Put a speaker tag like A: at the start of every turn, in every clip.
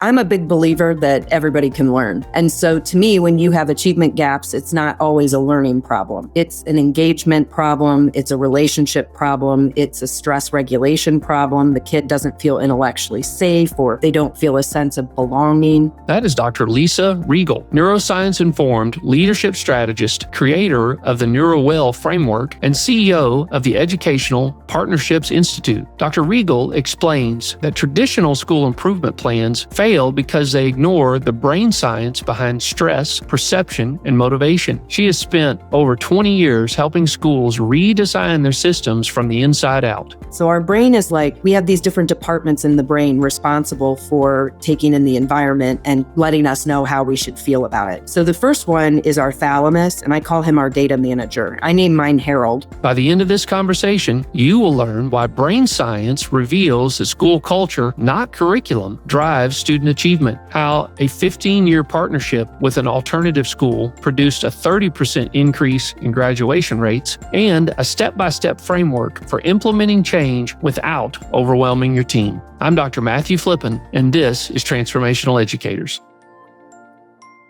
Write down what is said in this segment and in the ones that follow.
A: I'm a big believer that everybody can learn. And so to me, when you have achievement gaps, it's not always a learning problem. It's an engagement problem. It's a relationship problem. It's a stress regulation problem. The kid doesn't feel intellectually safe, or they don't feel a sense of belonging.
B: That is Dr. Lisa Riegel, neuroscience-informed leadership strategist, creator of the NeuroWell framework, and CEO of the Educational Partnerships Institute. Dr. Riegel explains that traditional school improvement plans fail because they ignore the brain science behind stress, perception, and motivation. She has spent over 20 years helping schools redesign their systems from the inside out.
A: So our brain is like, we have these different departments in the brain responsible for taking in the environment and letting us know how we should feel about it. So the first one is our thalamus, and I call him our data manager. I name mine Harold.
B: By the end of this conversation, you will learn why brain science reveals that school culture, not curriculum, drives student achievement, how a 15-year partnership with an alternative school produced a 30% increase in graduation rates, and a step-by-step framework for implementing change without overwhelming your team. I'm Dr. Matthew Flippen, and this is Transformational Educators.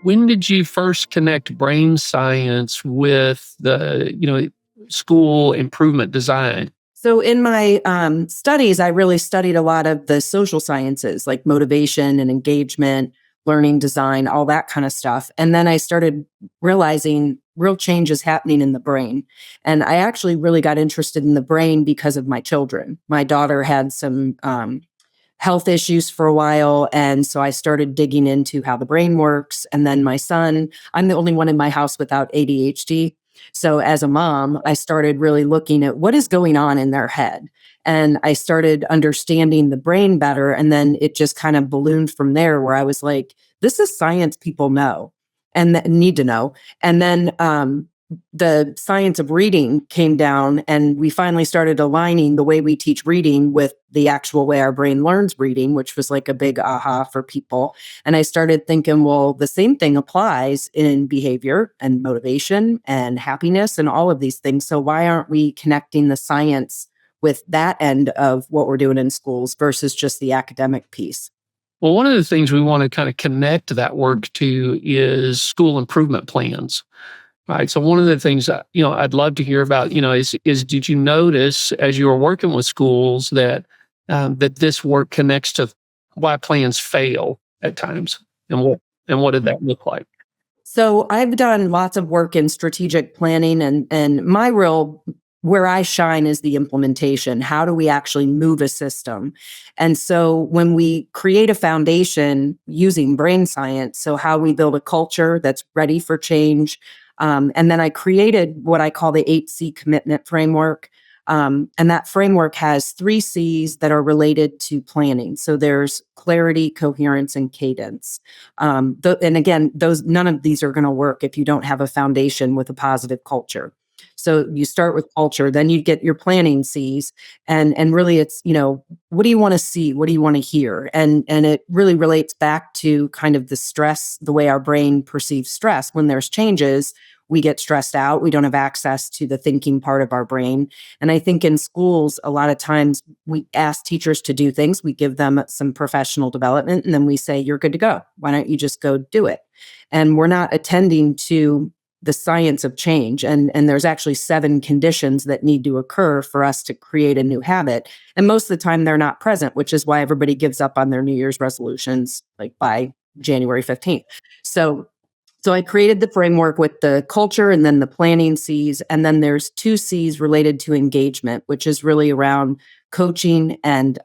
B: When did you first connect brain science with the, school improvement design?
A: So in my studies, I really studied a lot of the social sciences like motivation and engagement, learning design, all that kind of stuff. And then I started realizing real change is happening in the brain. And I actually really got interested in the brain because of my children. My daughter had some health issues for a while. And so I started digging into how the brain works. And then my son, I'm the only one in my house without ADHD. So as a mom, I started really looking at what is going on in their head. And I started understanding the brain better. And then it just kind of ballooned from there, where I was like, this is science people know and need to know. And then the science of reading came down, and we finally started aligning the way we teach reading with the actual way our brain learns reading, which was like a big aha for people. And I started thinking, well, the same thing applies in behavior and motivation and happiness and all of these things. So why aren't we connecting the science with that end of what we're doing in schools versus just the academic piece?
B: Well, one of the things we want to kind of connect that work to is school improvement plans. Right. So one of the things I'd love to hear about, is did you notice as you were working with schools that that this work connects to why plans fail at times, and what did that look like?
A: So I've done lots of work in strategic planning, and my real where I shine is the implementation. How do we actually move a system? And so when we create a foundation using brain science, so how we build a culture that's ready for change. And then I created what I call the 8C commitment framework. And that framework has 3 C's that are related to planning. So there's clarity, coherence, and cadence. And again, none of these are going to work if you don't have a foundation with a positive culture. So you start with culture, then you get your planning C's, and really it's, what do you want to see? What do you want to hear? And it really relates back to kind of the stress, the way our brain perceives stress. When there's changes, we get stressed out. We don't have access to the thinking part of our brain. And I think in schools, a lot of times we ask teachers to do things. We give them some professional development, and then we say, you're good to go. Why don't you just go do it? And we're not attending to the science of change. And there's actually 7 conditions that need to occur for us to create a new habit. And most of the time they're not present, which is why everybody gives up on their New Year's resolutions like by January 15th. So I created the framework with the culture and then the planning C's. And then there's 2 C's related to engagement, which is really around coaching and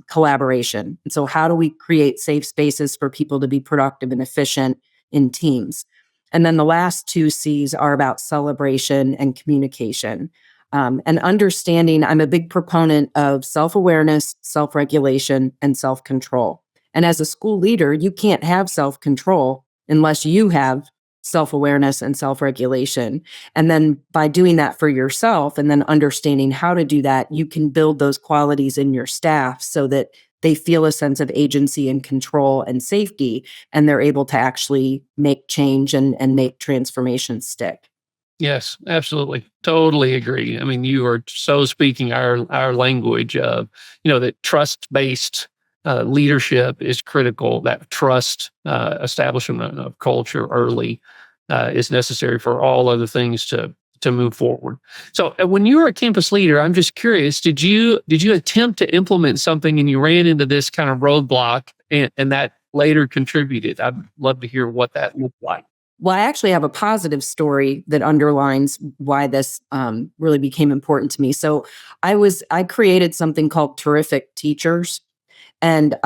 A: collaboration. And so how do we create safe spaces for people to be productive and efficient in teams? And then the last 2 C's are about celebration and communication. And understanding, I'm a big proponent of self-awareness, self-regulation, and self-control. And as a school leader, you can't have self-control unless you have self-awareness and self-regulation. And then by doing that for yourself and then understanding how to do that, you can build those qualities in your staff so that they feel a sense of agency and control and safety, and they're able to actually make change and make transformation stick.
B: Yes, absolutely. Totally agree. I mean, you are so speaking our language of, that trust-based leadership is critical. That trust, establishment of culture early is necessary for all other things to move forward. So when you were a campus leader, I'm just curious, did you attempt to implement something and you ran into this kind of roadblock and that later contributed? I'd love to hear what that looked like.
A: Well, I actually have a positive story that underlines why this really became important to me. So I created something called Terrific Teachers. And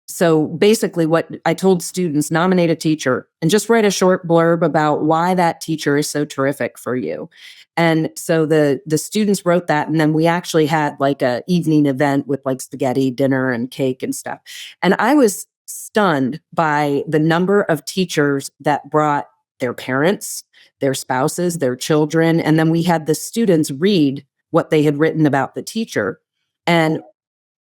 A: so basically what I told students, nominate a teacher and just write a short blurb about why that teacher is so terrific for you. And so the students wrote that. And then we actually had like a evening event with like spaghetti dinner and cake and stuff. And I was stunned by the number of teachers that brought their parents, their spouses, their children. And then we had the students read what they had written about the teacher. And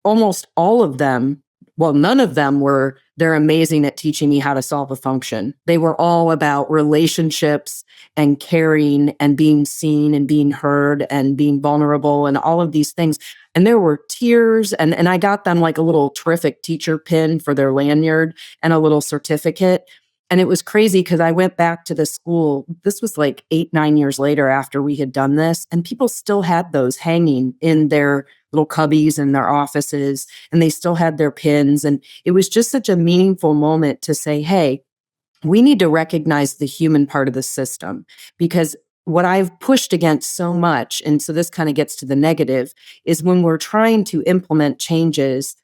A: almost all of them, well, none of them were, they're amazing at teaching me how to solve a function. They were all about relationships and caring and being seen and being heard and being vulnerable and all of these things. And there were tears, and I got them like a little terrific teacher pin for their lanyard and a little certificate. And it was crazy because I went back to the school. This was like 8, 9 years later after we had done this, and people still had those hanging in their little cubbies in their offices, and they still had their pins. And it was just such a meaningful moment to say, hey, we need to recognize the human part of the system, because what I've pushed against so much, and so this kind of gets to the negative, is when we're trying to implement changes,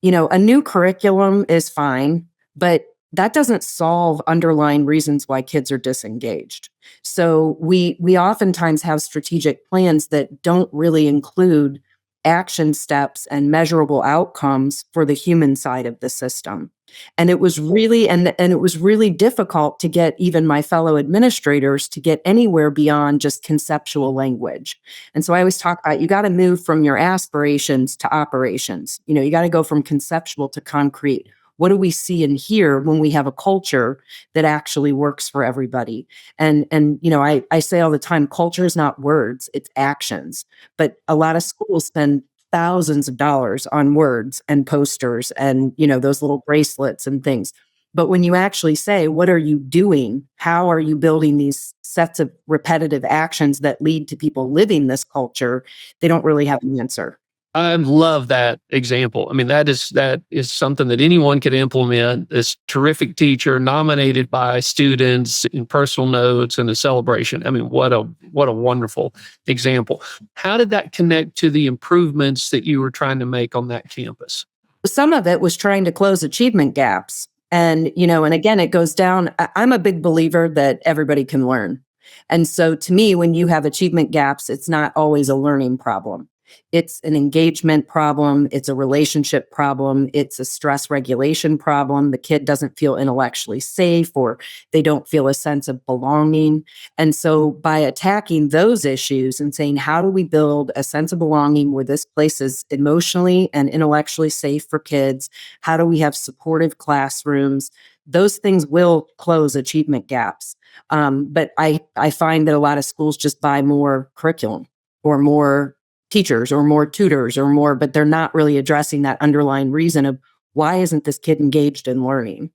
A: a new curriculum is fine, but that doesn't solve underlying reasons why kids are disengaged. So we oftentimes have strategic plans that don't really include action steps and measurable outcomes for the human side of the system. And it was really and it was really difficult to get even my fellow administrators to get anywhere beyond just conceptual language. And so I always talk about, you got to move from your aspirations to operations. You got to go from conceptual to concrete. What do we see and hear when we have a culture that actually works for everybody? And I say all the time, culture is not words, it's actions. But a lot of schools spend thousands of dollars on words and posters and those little bracelets and things. But when you actually say, what are you doing? How are you building these sets of repetitive actions that lead to people living this culture? They don't really have an answer.
B: I love that example. I mean, that is something that anyone could implement. This terrific teacher nominated by students in personal notes and a celebration. I mean, what a wonderful example. How did that connect to the improvements that you were trying to make on that campus?
A: Some of it was trying to close achievement gaps. And again, it goes down. I'm a big believer that everybody can learn. And so to me, when you have achievement gaps, it's not always a learning problem. It's an engagement problem. It's a relationship problem. It's a stress regulation problem. The kid doesn't feel intellectually safe, or they don't feel a sense of belonging. And so by attacking those issues and saying, how do we build a sense of belonging where this place is emotionally and intellectually safe for kids? How do we have supportive classrooms? Those things will close achievement gaps. But I find that a lot of schools just buy more curriculum or more teachers or more tutors or more, but they're not really addressing that underlying reason of, why isn't this kid engaged in learning?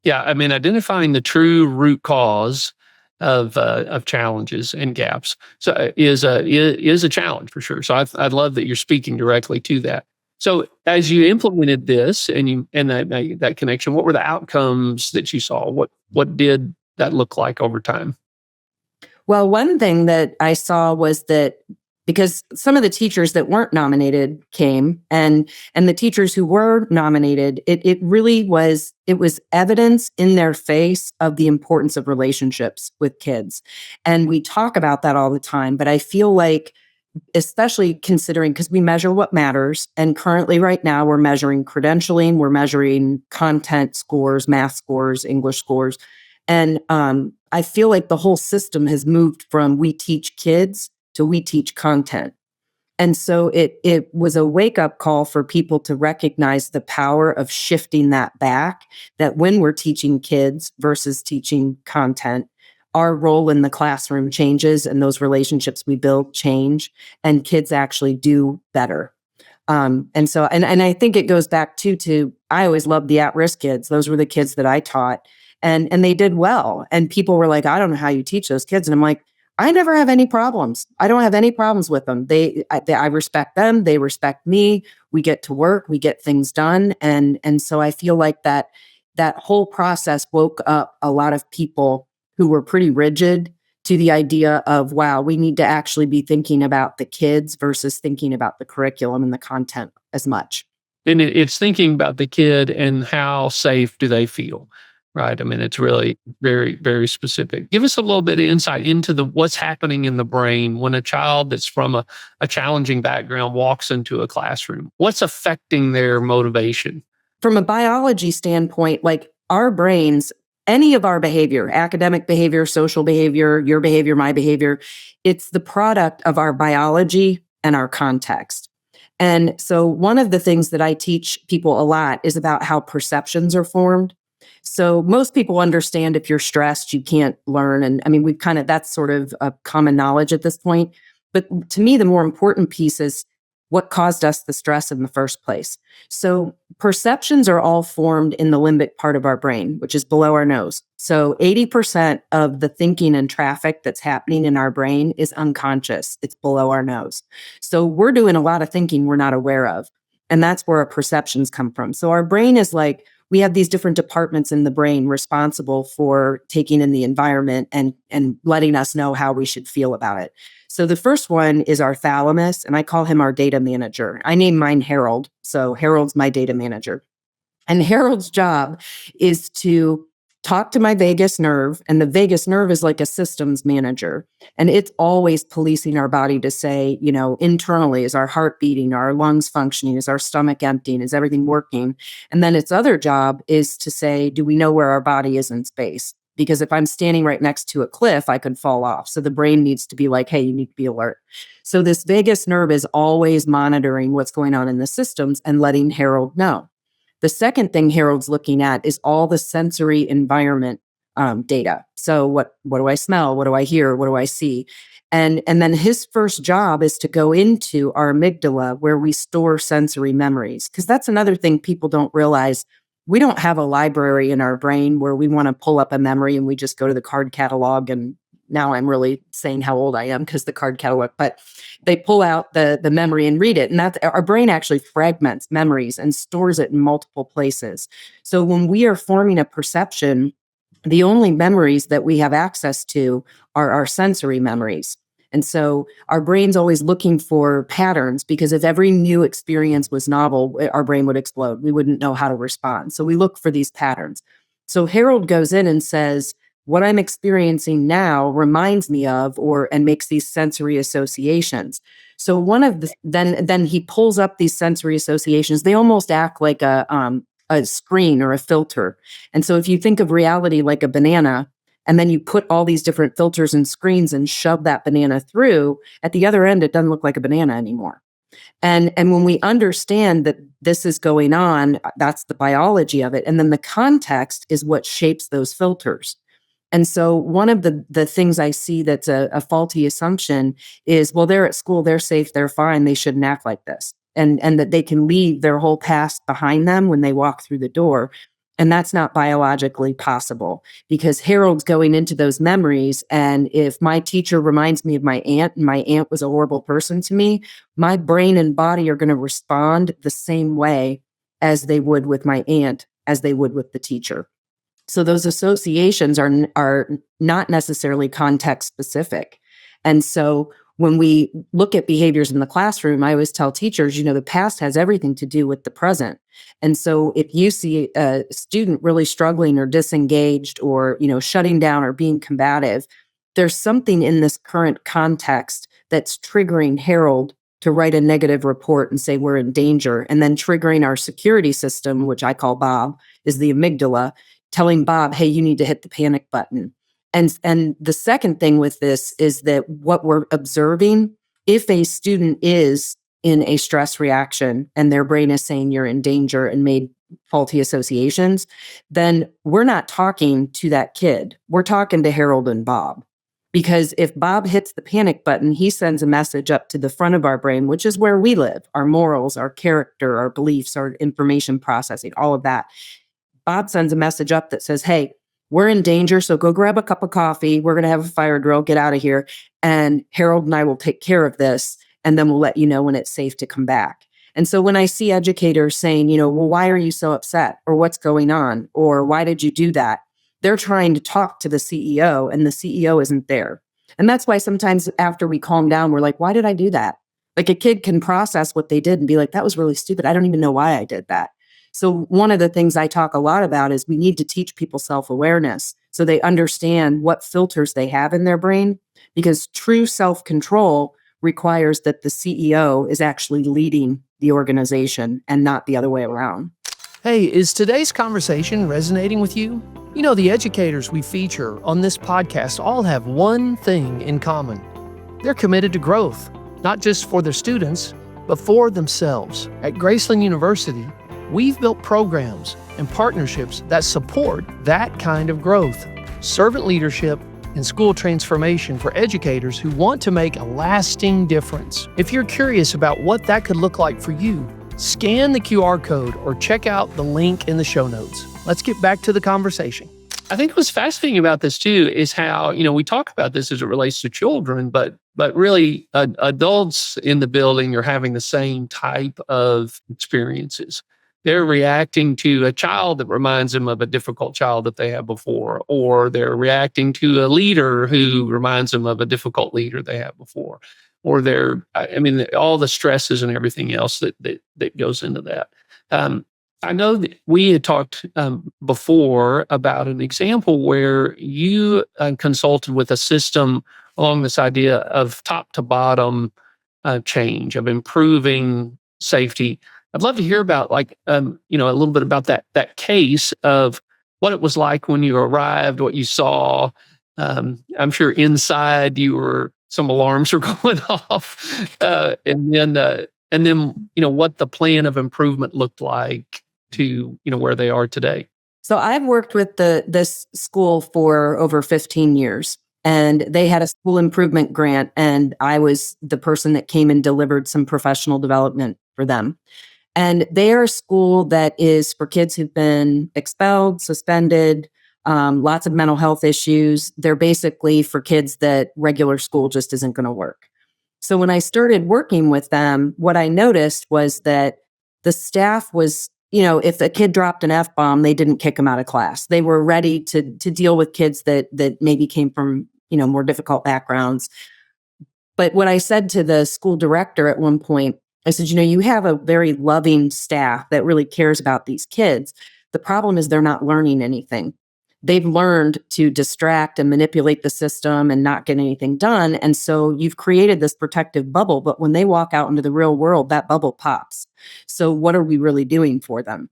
B: Yeah, I mean, identifying the true root cause of challenges and gaps is a challenge for sure. So I love that you're speaking directly to that. So as you implemented this and that connection, what were the outcomes that you saw? What did that look like over time?
A: Well, one thing that I saw was that, because some of the teachers that weren't nominated came, and the teachers who were nominated, it really was, it was evidence in their face of the importance of relationships with kids. And we talk about that all the time, but I feel like, especially considering, because we measure what matters, and currently right now we're measuring credentialing, we're measuring content scores, math scores, English scores. And I feel like the whole system has moved from we teach kids to we teach content. And so it was a wake-up call for people to recognize the power of shifting that back, that when we're teaching kids versus teaching content, our role in the classroom changes and those relationships we build change, and kids actually do better. And I think it goes back to I always loved the at-risk kids. Those were the kids that I taught, and they did well. And people were like, I don't know how you teach those kids. And I'm like, I never have any problems. I don't have any problems with them. I respect them. They respect me. We get to work. We get things done. And so I feel like that whole process woke up a lot of people who were pretty rigid to the idea of, wow, we need to actually be thinking about the kids versus thinking about the curriculum and the content as much.
B: And it's thinking about the kid and how safe do they feel, right? I mean, it's really very, very specific. Give us a little bit of insight into what's happening in the brain when a child that's from a challenging background walks into a classroom. What's affecting their motivation?
A: From a biology standpoint, like our brains, any of our behavior, academic behavior, social behavior, your behavior, my behavior, it's the product of our biology and our context. And so one of the things that I teach people a lot is about how perceptions are formed. So most people understand if you're stressed, you can't learn. And I mean, that's sort of a common knowledge at this point. But to me, the more important piece is what caused us the stress in the first place. So perceptions are all formed in the limbic part of our brain, which is below our nose. So 80% of the thinking and traffic that's happening in our brain is unconscious. It's below our nose. So we're doing a lot of thinking we're not aware of. And that's where our perceptions come from. So our brain is like, we have these different departments in the brain responsible for taking in the environment and letting us know how we should feel about it. So the first one is our thalamus, and I call him our data manager. I name mine Harold. So Harold's my data manager. And Harold's job is to talk to my vagus nerve, and the vagus nerve is like a systems manager. And it's always policing our body to say, internally, is our heart beating, are our lungs functioning, is our stomach emptying, is everything working? And then its other job is to say, do we know where our body is in space? Because if I'm standing right next to a cliff, I could fall off. So the brain needs to be like, hey, you need to be alert. So this vagus nerve is always monitoring what's going on in the systems and letting Harold know. The second thing Harold's looking at is all the sensory environment data. So what do I smell? What do I hear? What do I see? And then his first job is to go into our amygdala where we store sensory memories. Because that's another thing people don't realize. We don't have a library in our brain where we want to pull up a memory and we just go to the card catalog. And now I'm really saying how old I am because the card catalog, but they pull out the memory and read it. And that's our brain actually fragments memories and stores it in multiple places. So when we are forming a perception, the only memories that we have access to are our sensory memories. And so our brain's always looking for patterns because if every new experience was novel, our brain would explode. We wouldn't know how to respond. So we look for these patterns. So Harold goes in and says, what I'm experiencing now reminds me of and makes these sensory associations. So one of the then he pulls up these sensory associations. They almost act like a screen or a filter. And so if you think of reality like a banana, and then you put all these different filters and screens and shove that banana through, at the other end, it doesn't look like a banana anymore. And when we understand that this is going on, that's the biology of it. And then the context is what shapes those filters. And so one of the things I see that's a faulty assumption is, well, they're at school, they're safe, they're fine, they shouldn't act like this. And that they can leave their whole past behind them when they walk through the door. And that's not biologically possible because Harold's going into those memories. And if my teacher reminds me of my aunt and my aunt was a horrible person to me, my brain and body are going to respond the same way as they would with my aunt, as they would with the teacher. So those associations are not necessarily context specific. And so when we look at behaviors in the classroom, I always tell teachers, the past has everything to do with the present. And so if you see a student really struggling or disengaged or, shutting down or being combative, there's something in this current context that's triggering Harold to write a negative report and say we're in danger, and then triggering our security system, which I call Bob, is the amygdala, telling Bob, hey, you need to hit the panic button. And the second thing with this is that what we're observing, if a student is in a stress reaction and their brain is saying you're in danger and made faulty associations, then we're not talking to that kid. We're talking to Harold and Bob. Because if Bob hits the panic button, he sends a message up to the front of our brain, which is where we live, our morals, our character, our beliefs, our information processing, all of that. Bob sends a message up that says, hey, we're in danger, so go grab a cup of coffee. We're going to have a fire drill. Get out of here. And Harold and I will take care of this, and then we'll let you know when it's safe to come back. And so when I see educators saying, well, why are you so upset? Or what's going on? Or why did you do that? They're trying to talk to the CEO, and the CEO isn't there. And that's why sometimes after we calm down, we're like, why did I do that? Like a kid can process what they did and be like, that was really stupid. I don't even know why I did that. So one of the things I talk a lot about is we need to teach people self-awareness so they understand what filters they have in their brain, because true self-control requires that the CEO is actually leading the organization and not the other way around.
C: Hey, is today's conversation resonating with you? The educators we feature on this podcast all have one thing in common. They're committed to growth, not just for their students, but for themselves. At Graceland University, we've built programs and partnerships that support that kind of growth. Servant leadership and school transformation for educators who want to make a lasting difference. If you're curious about what that could look like for you, scan the QR code or check out the link in the show notes. Let's get back to the conversation.
B: I think what's fascinating about this too is how, we talk about this as it relates to children, but really adults in the building are having the same type of experiences. They're reacting to a child that reminds them of a difficult child that they had before, or they're reacting to a leader who reminds them of a difficult leader they had before, or all the stresses and everything else that goes into that. I know that we had talked before about an example where you consulted with a system along this idea of top to bottom change, of improving safety. I'd love to hear about a little bit about that case of what it was like when you arrived, what you saw. I'm sure inside some alarms were going off, and then what the plan of improvement looked like to where they are today.
A: So I've worked with this school for over 15 years, and they had a school improvement grant, and I was the person that came and delivered some professional development for them. And they are a school that is for kids who've been expelled, suspended, lots of mental health issues. They're basically for kids that regular school just isn't going to work. So when I started working with them, what I noticed was that the staff was, if a kid dropped an F-bomb, they didn't kick him out of class. They were ready to deal with kids that maybe came from, more difficult backgrounds. But what I said to the school director at one point, I said, you have a very loving staff that really cares about these kids. The problem is they're not learning anything. They've learned to distract and manipulate the system and not get anything done. And so you've created this protective bubble, but when they walk out into the real world, that bubble pops. So what are we really doing for them?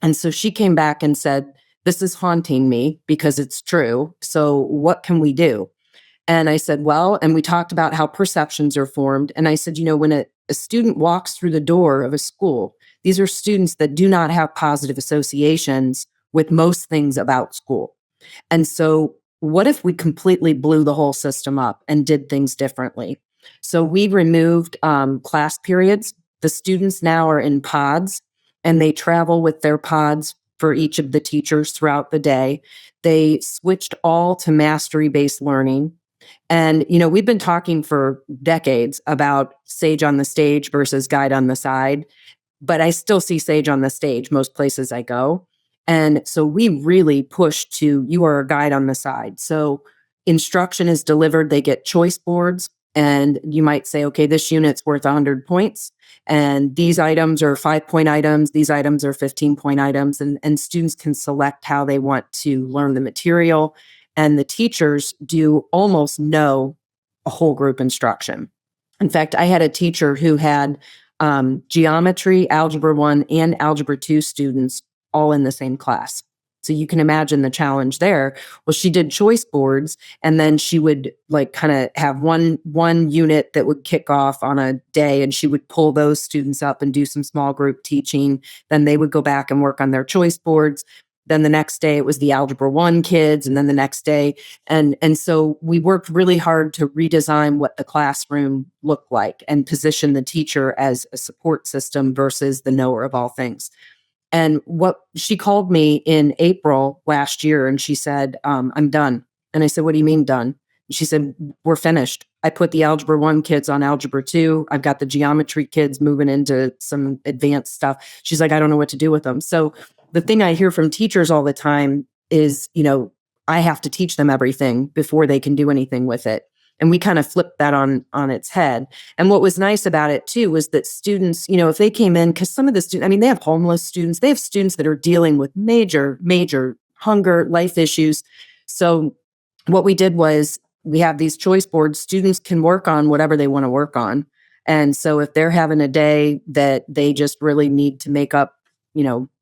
A: And so she came back and said, this is haunting me because it's true. So what can we do? And I said, well, and we talked about how perceptions are formed. And I said, when a student walks through the door of a school, these are students that do not have positive associations with most things about school. And so what if we completely blew the whole system up and did things differently? So we removed class periods. The students now are in pods, and they travel with their pods for each of the teachers throughout the day. They switched all to mastery-based learning. And, we've been talking for decades about Sage on the stage versus Guide on the side, but I still see Sage on the stage most places I go. And so we really push to, you are a guide on the side. So instruction is delivered, they get choice boards, and you might say, okay, this unit's worth 100 points, and these items are 5-point items, these items are 15-point items, and students can select how they want to learn the material. And the teachers do almost no whole group instruction. In fact, I had a teacher who had geometry, Algebra 1, and Algebra 2 students all in the same class. So you can imagine the challenge there. Well, she did choice boards, and then she would kind of have one unit that would kick off on a day, and she would pull those students up and do some small group teaching. Then they would go back and work on their choice boards. Then the next day it was the Algebra 1 kids, and then the next day. And so we worked really hard to redesign what the classroom looked like and position the teacher as a support system versus the knower of all things. And what she called me in April last year and she said, I'm done. And I said, what do you mean done? She said, we're finished. I put the Algebra 1 kids on Algebra 2. I've got the geometry kids moving into some advanced stuff. She's like, I don't know what to do with them. So the thing I hear from teachers all the time is, I have to teach them everything before they can do anything with it. And we kind of flipped that on its head. And what was nice about it too was that students, if they came in, because some of the students, they have homeless students, they have students that are dealing with major, major hunger, life issues. So what we did was we have these choice boards. Students can work on whatever they want to work on. And so if they're having a day that they just really need to make up,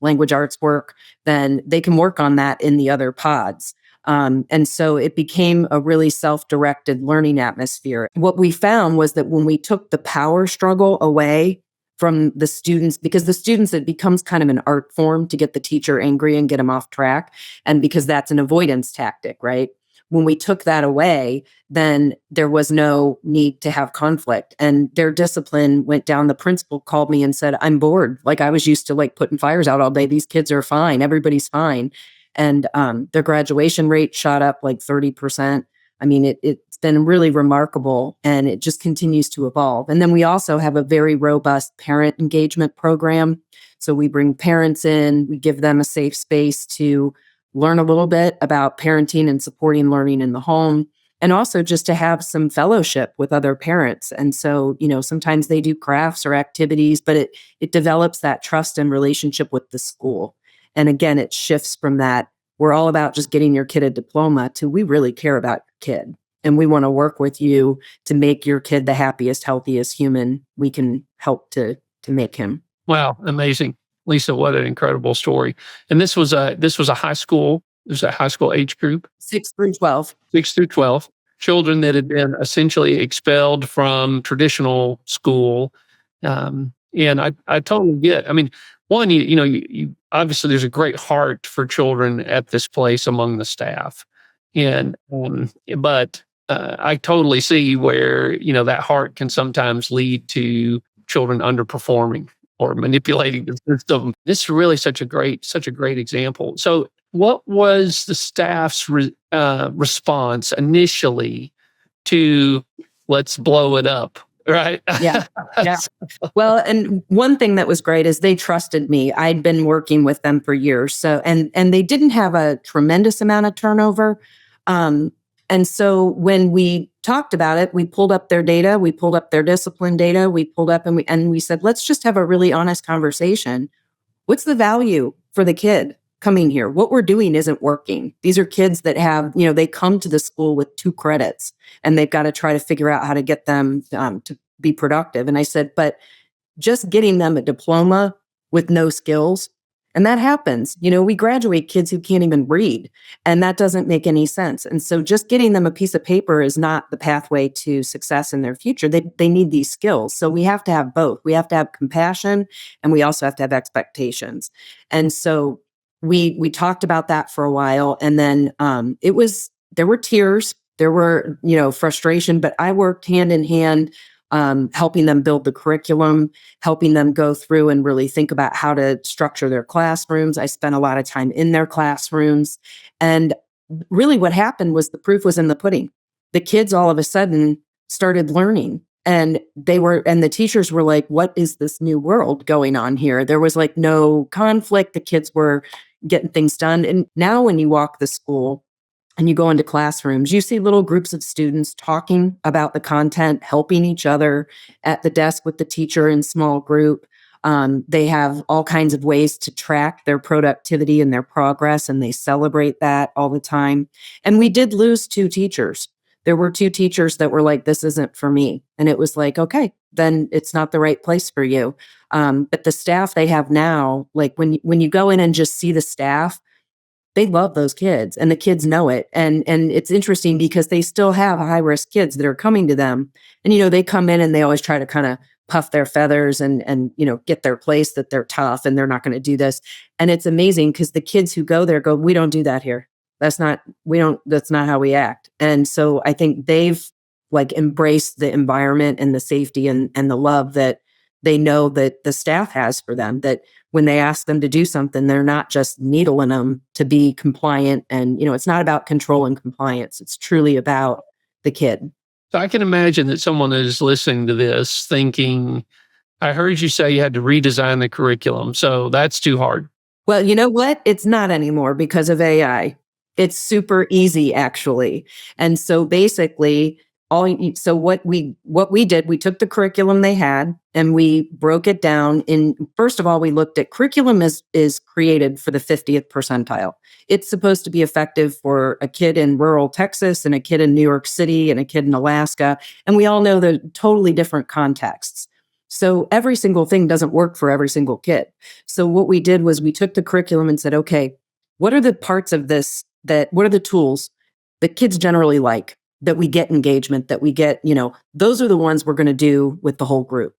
A: language arts work, then they can work on that in the other pods. And so it became a really self-directed learning atmosphere. What we found was that when we took the power struggle away from the students, because the students, it becomes kind of an art form to get the teacher angry and get them off track. And because that's an avoidance tactic, right? When we took that away, then there was no need to have conflict, and their discipline went down. The principal called me and said, I'm bored. Like, I was used to putting fires out all day. These kids are fine. Everybody's fine. And their graduation rate shot up 30%. It's been really remarkable, and it just continues to evolve. And then we also have a very robust parent engagement program. So we bring parents in, we give them a safe space to learn a little bit about parenting and supporting learning in the home, and also just to have some fellowship with other parents. And so, sometimes they do crafts or activities, but it develops that trust and relationship with the school. And again, it shifts from that, we're all about just getting your kid a diploma, to we really care about your kid. And we want to work with you to make your kid the happiest, healthiest human we can help to make him.
B: Wow, amazing. Lisa, what an incredible story. And this was a high school, there's a high school age group?
A: 6 through 12.
B: 6 through 12. Children that had been essentially expelled from traditional school. And I totally get. One, you obviously there's a great heart for children at this place among the staff, and but I totally see where that heart can sometimes lead to children underperforming or manipulating the system. This is really such a great example. So, what was the staff's response initially to let's blow it up? Right.
A: Yeah. Yeah. Well, and one thing that was great is they trusted me. I'd been working with them for years. So, and they didn't have a tremendous amount of turnover. And so when we talked about it, we pulled up their data, we pulled up their discipline data, we pulled up and we said, let's just have a really honest conversation. What's the value for the kid coming here? What we're doing isn't working. These are kids that have, they come to the school with 2 credits and they've got to try to figure out how to get them to be productive. And I said, but just getting them a diploma with no skills, and that happens. We graduate kids who can't even read, and that doesn't make any sense. And so just getting them a piece of paper is not the pathway to success in their future. They need these skills. So we have to have both. We have to have compassion, and we also have to have expectations. And so we talked about that for a while, and then there were tears, there were frustration, but I worked hand in hand, helping them build the curriculum, helping them go through and really think about how to structure their classrooms. I spent a lot of time in their classrooms, and really what happened was the proof was in the pudding. The kids all of a sudden started learning. And the teachers were like, what is this new world going on here? There was no conflict. The kids were getting things done. And now when you walk the school and you go into classrooms, you see little groups of students talking about the content, helping each other at the desk with the teacher in small group. They have all kinds of ways to track their productivity and their progress, and they celebrate that all the time. And we did lose 2 teachers. There were 2 teachers that were like, this isn't for me. And it was like, okay, then it's not the right place for you. But the staff they have now, when you go in and just see the staff, they love those kids and the kids know it. And it's interesting because they still have high risk kids that are coming to them. And, they come in and they always try to kind of puff their feathers and get their place, that they're tough and they're not going to do this. And it's amazing because the kids who go there go, we don't do that here. That's not how we act. And so I think they've like embraced the environment and the safety and the love that they know that the staff has for them, that when they ask them to do something, they're not just needling them to be compliant. And, it's not about control and compliance. It's truly about the kid.
B: So I can imagine that someone is listening to this thinking, I heard you say you had to redesign the curriculum, so that's too hard.
A: Well, you know what? It's not anymore because of AI. It's super easy, actually. And so basically, what we did, we took the curriculum they had and we broke it down in, first of all, we looked at curriculum is created for the 50th percentile. It's supposed to be effective for a kid in rural Texas and a kid in New York City and a kid in Alaska. And we all know they're totally different contexts. So every single thing doesn't work for every single kid. So what we did was we took the curriculum and said, okay, what are the parts of this what are the tools that kids generally like, that we get engagement, that we get, those are the ones we're going to do with the whole group.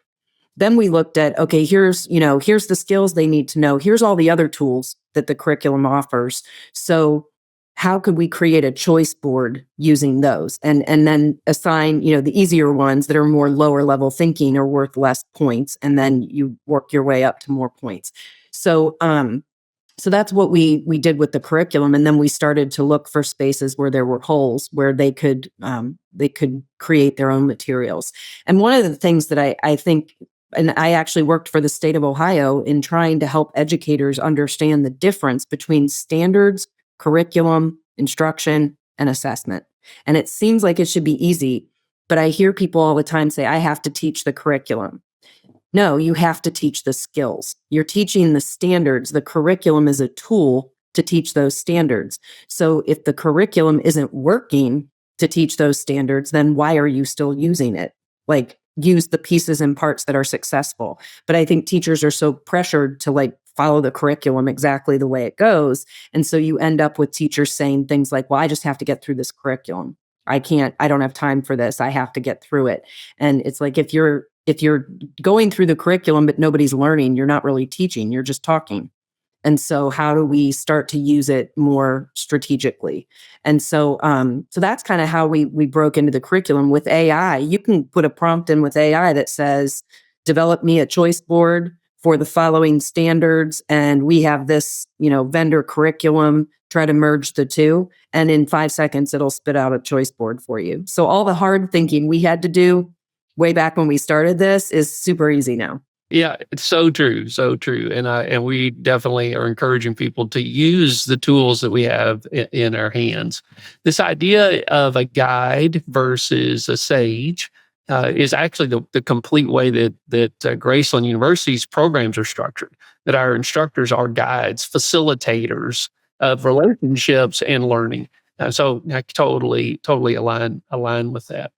A: Then we looked at, okay, here's the skills they need to know. Here's all the other tools that the curriculum offers. So how could we create a choice board using those and then assign, the easier ones that are more lower level thinking are worth less points. And then you work your way up to more points. So that's what we did with the curriculum. And then we started to look for spaces where there were holes where they could create their own materials. And one of the things that I think, and I actually worked for the state of Ohio in trying to help educators understand the difference between standards, curriculum, instruction, and assessment. And it seems like it should be easy, but I hear people all the time say, I have to teach the curriculum. No, you have to teach the skills. You're teaching the standards. The curriculum is a tool to teach those standards. So if the curriculum isn't working to teach those standards, then why are you still using it? Like, use the pieces and parts that are successful. But I think teachers are so pressured to follow the curriculum exactly the way it goes. And so you end up with teachers saying things like, well, I just have to get through this curriculum. I don't have time for this. I have to get through it. And it's like, if you're going through the curriculum, but nobody's learning, you're not really teaching, you're just talking. And so how do we start to use it more strategically? And so that's kind of how we broke into the curriculum with AI. You can put a prompt in with AI that says, develop me a choice board for the following standards. And we have this, vendor curriculum, try to merge the two. And in 5 seconds, it'll spit out a choice board for you. So all the hard thinking we had to do way back when we started this is super easy now.
B: Yeah, it's so true, so true. And we definitely are encouraging people to use the tools that we have in our hands. This idea of a guide versus a sage is actually the complete way that Graceland University's programs are structured. That our instructors are guides, facilitators of relationships and learning. So I totally align with that.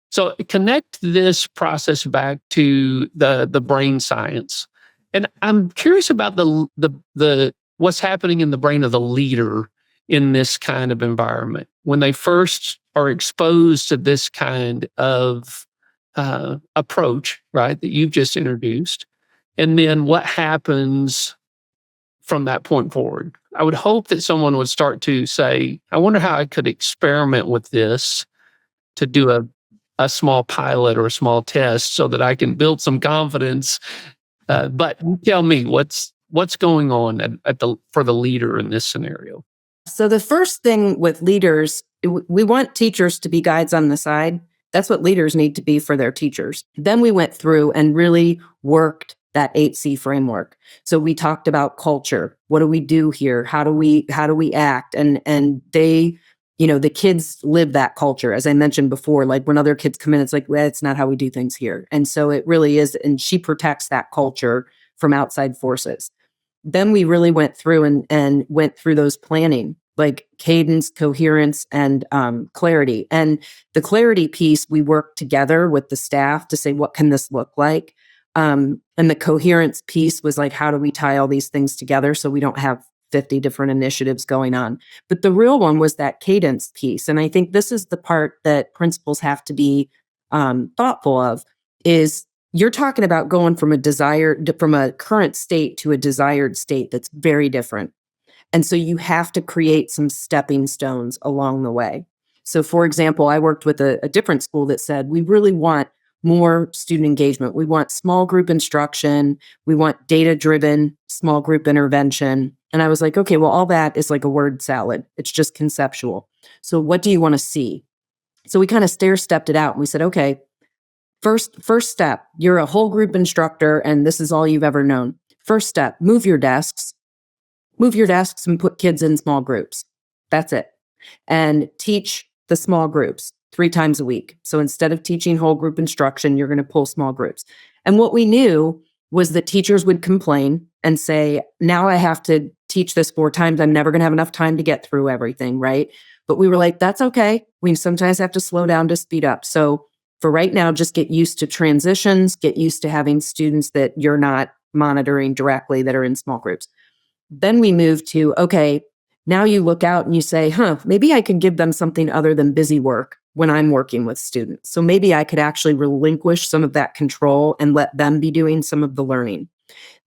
B: So connect this process back to the brain science, and I'm curious about the what's happening in the brain of the leader in this kind of environment when they first are exposed to this kind of approach, right, that you've just introduced, and then what happens from that point forward. I would hope that someone would start to say, I wonder how I could experiment with this to do a small pilot or a small test so that I can build some confidence. But tell me what's going on for the leader in this scenario.
A: So the first thing with leaders, we want teachers to be guides on the side. That's what leaders need to be for their teachers. Then we went through and really worked that 8C framework. So we talked about culture. What do we do here? How do we act? And they, the kids live that culture. As I mentioned before, like when other kids come in, it's like, well, it's not how we do things here. And so it really is. And she protects that culture from outside forces. Then we really went through and went through those planning, like cadence, coherence, and clarity. And the clarity piece, we worked together with the staff to say, what can this look like? And the coherence piece was like, how do we tie all these things together so we don't have 50 different initiatives going on? But the real one was that cadence piece. And I think this is the part that principals have to be thoughtful of, is you're talking about going from a current state to a desired state that's very different. And so you have to create some stepping stones along the way. So, for example, I worked with a different school that said, we really want more student engagement. We want small group instruction. We want data driven small group intervention. And I was like, okay, well, all that is like a word salad. It's just conceptual. So, what do you want to see? So, we kind of stair stepped it out and we said, okay, first step, you're a whole group instructor and this is all you've ever known. First step, move your desks and put kids in small groups. That's it. And teach the small groups 3 times a week. So instead of teaching whole group instruction, you're going to pull small groups. And what we knew was that teachers would complain and say, now I have to teach this 4 times. I'm never going to have enough time to get through everything, right? But we were like, that's okay. We sometimes have to slow down to speed up. So for right now, just get used to transitions, get used to having students that you're not monitoring directly that are in small groups. Then we move to, okay, now you look out and you say, maybe I could give them something other than busy work when I'm working with students. So maybe I could actually relinquish some of that control and let them be doing some of the learning.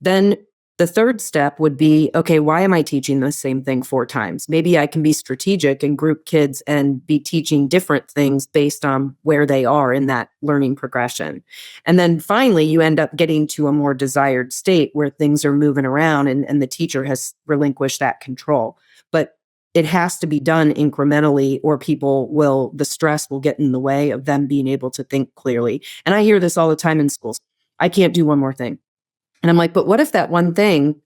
A: Then the third step would be, okay, why am I teaching the same thing 4 times? Maybe I can be strategic and group kids and be teaching different things based on where they are in that learning progression. And then finally, you end up getting to a more desired state where things are moving around and the teacher has relinquished that control. But it has to be done incrementally or the stress will get in the way of them being able to think clearly. And I hear this all the time in schools. I can't do one more thing. And I'm like, but what if that one thing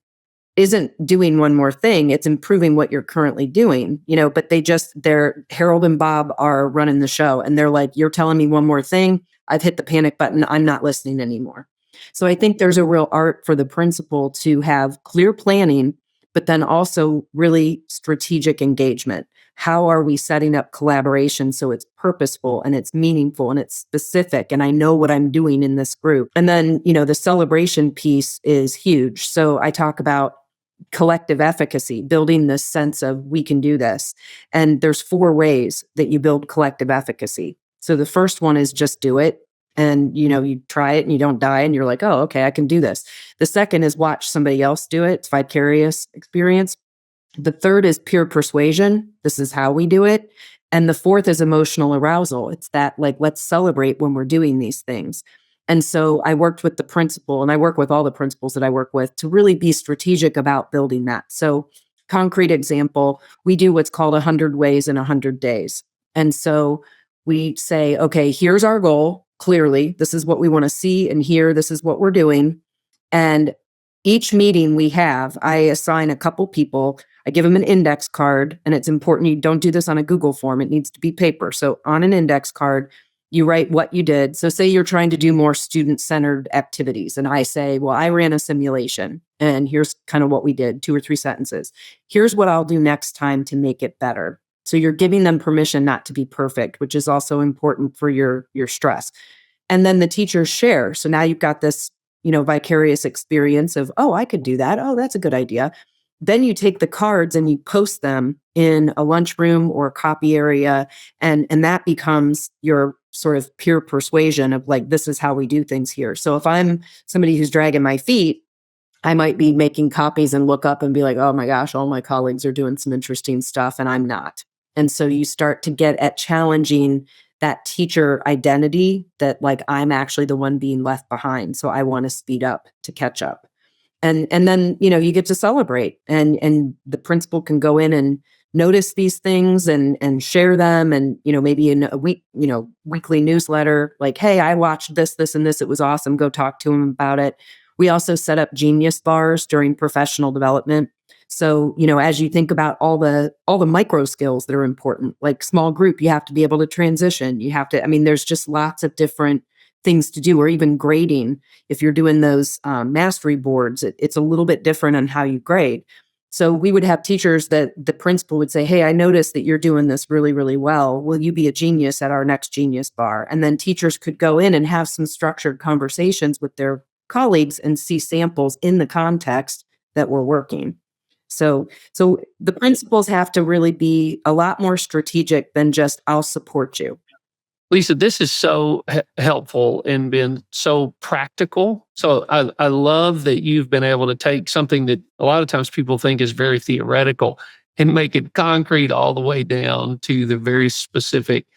A: isn't doing one more thing? It's improving what you're currently doing, but they're Harold and Bob are running the show. And they're like, you're telling me one more thing. I've hit the panic button. I'm not listening anymore. So I think there's a real art for the principal to have clear planning, but then also really strategic engagement. How are we setting up collaboration so it's purposeful and it's meaningful and it's specific and I know what I'm doing in this group? And then, the celebration piece is huge. So I talk about collective efficacy, building this sense of we can do this. And there's 4 ways that you build collective efficacy. So the first one is just do it. And, you try it and you don't die and you're like, oh, okay, I can do this. The second is watch somebody else do it. It's vicarious experience. The third is peer persuasion. This is how we do it. And the fourth is emotional arousal. It's that let's celebrate when we're doing these things. And so I worked with the principal and I work with all the principals that I work with to really be strategic about building that. So concrete example, we do what's called 100 ways in 100 days. And so we say, okay, here's our goal. Clearly, this is what we want to see and hear. This is what we're doing. And each meeting we have, I assign a couple people. I give them an index card, and it's important you don't do this on a Google form. It needs to be paper. So on an index card, you write what you did. So say you're trying to do more student-centered activities, and I say, well, I ran a simulation, and here's kind of what we did, 2 or 3 sentences. Here's what I'll do next time to make it better. So you're giving them permission not to be perfect, which is also important for your stress. And then the teachers share. So now you've got this vicarious experience of, oh, I could do that. Oh, that's a good idea. Then you take the cards and you post them in a lunchroom or copy area. And that becomes your sort of peer persuasion of this is how we do things here. So if I'm somebody who's dragging my feet, I might be making copies and look up and be like, oh my gosh, all my colleagues are doing some interesting stuff and I'm not. And so you start to get at challenging that teacher identity that I'm actually the one being left behind. So I want to speed up to catch up. And then, you get to celebrate and the principal can go in and notice these things and share them. And, maybe in a week, weekly newsletter, hey, I watched this, and this, it was awesome. Go talk to them about it. We also set up genius bars during professional development. So, as you think about all the micro skills that are important, like small group, you have to be able to transition. You have to, there's just lots of different things to do, or even grading. If you're doing those mastery boards, it's a little bit different on how you grade. So we would have teachers that the principal would say, hey, I noticed that you're doing this really, really well. Will you be a genius at our next genius bar? And then teachers could go in and have some structured conversations with their colleagues and see samples in the context that we're working. So the principals have to really be a lot more strategic than just, I'll support you.
B: Lisa, this is so helpful and been so practical. So I love that you've been able to take something that a lot of times people think is very theoretical and make it concrete all the way down to the very specific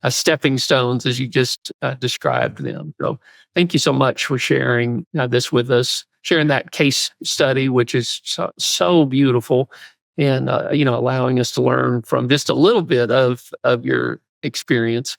B: stepping stones as you just described them. So thank you so much for sharing this with us, sharing that case study, which is so beautiful, and allowing us to learn from just a little bit of your experience.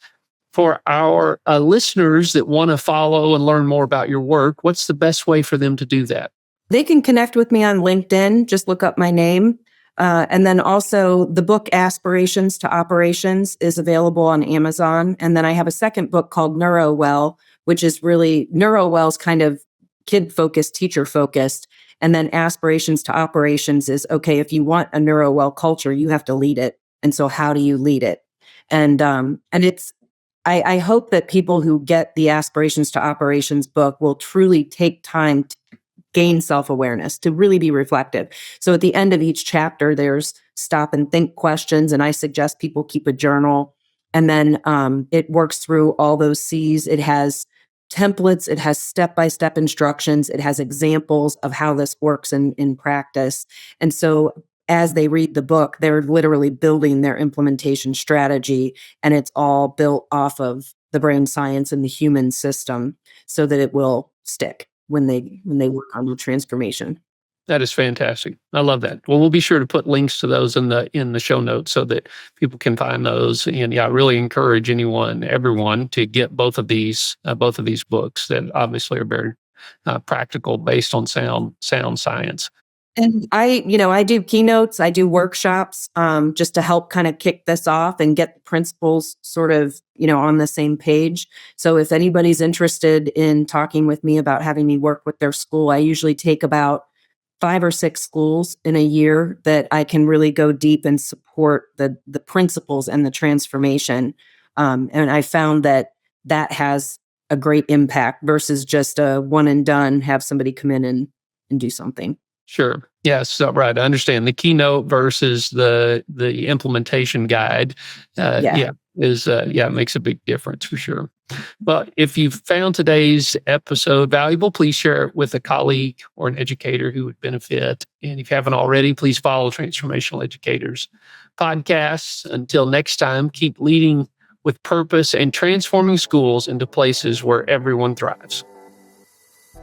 B: For our listeners that want to follow and learn more about your work, what's the best way for them to do that?
A: They can connect with me on LinkedIn. Just look up my name. And then also the book Aspirations to Operations is available on Amazon. And then I have a second book called NeuroWell, which is really NeuroWell's kind of kid-focused, teacher-focused. And then Aspirations to Operations is, okay, if you want a NeuroWell culture, you have to lead it. And so how do you lead it? And I hope that people who get the Aspirations to Operations book will truly take time to gain self-awareness, to really be reflective. So at the end of each chapter, there's stop and think questions, and I suggest people keep a journal. And then it works through all those C's. It has templates, it has step-by-step instructions, it has examples of how this works in practice. And so as they read the book, they're literally building their implementation strategy, and it's all built off of the brain science and the human system so that it will stick when they work on the transformation.
B: That is fantastic. I love that. Well, we'll be sure to put links to those in the show notes so that people can find those. And I really encourage everyone to get both of these books that obviously are very practical, based on sound science.
A: And I do keynotes, I do workshops, just to help kind of kick this off and get the principals sort of, on the same page. So if anybody's interested in talking with me about having me work with their school, I usually take about 5 or 6 schools in a year that I can really go deep and support the principles and the transformation. And I found that has a great impact versus just a one and done, have somebody come in and do something.
B: Sure. Yes. So, right. I understand the keynote versus the implementation guide. It makes a big difference for sure. But if you've found today's episode valuable, please share it with a colleague or an educator who would benefit. And if you haven't already, please follow Transformational Educators podcasts. Until next time, keep leading with purpose and transforming schools into places where everyone thrives.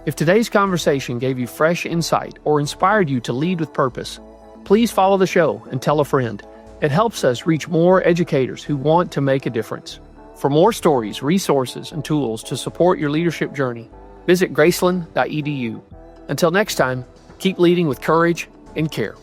C: If today's conversation gave you fresh insight or inspired you to lead with purpose, please follow the show and tell a friend. It helps us reach more educators who want to make a difference. For more stories, resources, and tools to support your leadership journey, visit graceland.edu. Until next time, keep leading with courage and care.